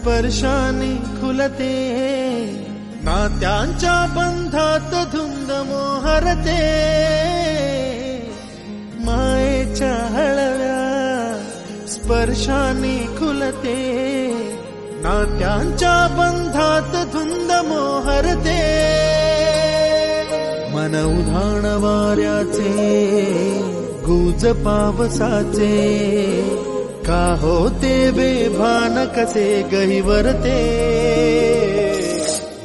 स्पर्शाने खुलते, नात्यांच्या बंधात धुंद मोहरते, मायेच्या हळव्या स्पर्शाने खुलते, नात्यांच्या बंधात धुंद मोहरते, मन उधाण वाऱ्याचे गुज पावसाचे, का होते बेभान कसे गहिवरते,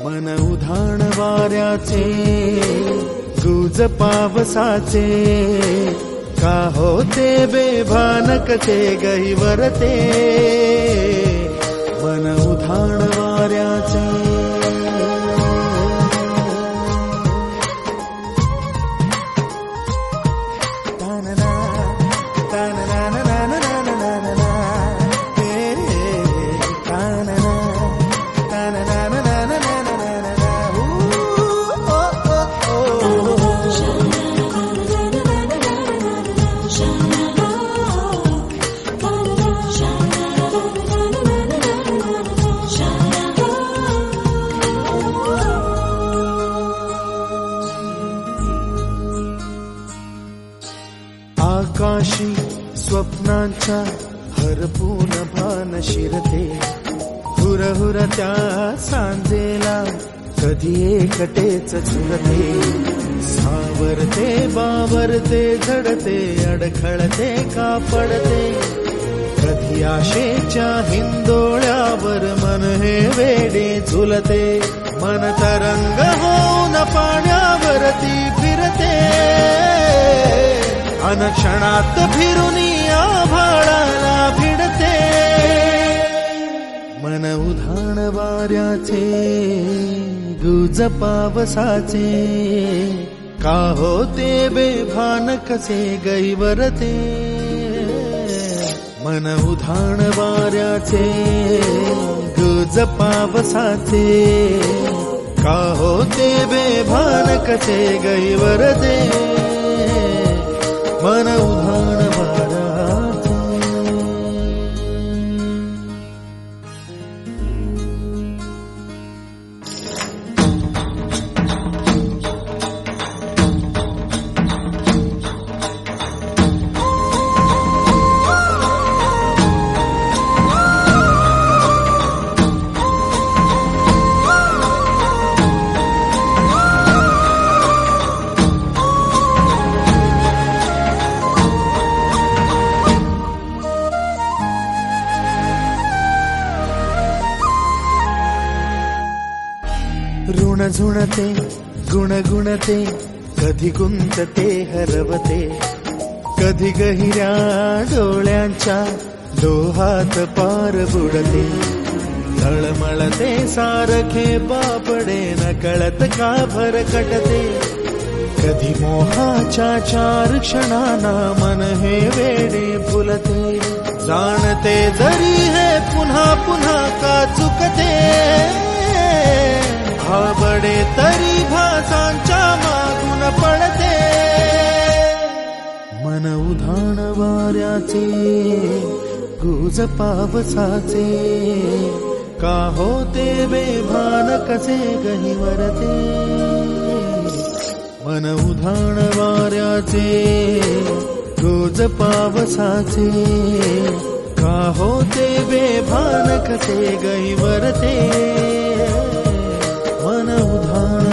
मन उधाण वाऱ्याचे गुज पावसाचे, का होते बेभान कसे गहिवरते, मन उधाण वाऱ्याचे. आकाशी स्वप्नांच्या हरपून भान शिरते, हुरहुर त्या सांजेला कधी एकटेच झुरते, सावरते बावरते झडते, अडखळते का पडते, कधी आशेच्या हिंदोळ्यावर मन हे वेडे झुलते, मन तरंग होऊन पाण्यावरती फिरते, अनक्षणात फिरुनी आभाळाला भिडते, मन उधाण वाऱ्याचे गुज पावसाचे, का होते बेभान कसे गहिवरते, मन उधाण वाऱ्याचे गुज पावसाचे, का होते बेभान कसे गहिवरते, मन उधाण वाऱ्याचे. ऋण झुणते गुणगुणते, कधी गुंतते हरवते, कधी गहिऱ्या डोळ्यांच्या डोहात पार बुडते, तळमळते सारखे बापडे नकळत का भरकटते, कधी मोहाच्या चार क्षणांना मन हे वेडे फुलते, जाणते जरी हे पुन्हा पुन्हा का चुकते, भाबडे तरी भासांच्या मागून पडते, मन उधाण वाऱ्याचे गुज पावसाचे, का होते बेभान कसे गहिवरते, मन उधाण वाऱ्याचे गुज पावसाचे, का होते बेभान कसे गहिवरते, मन उधाण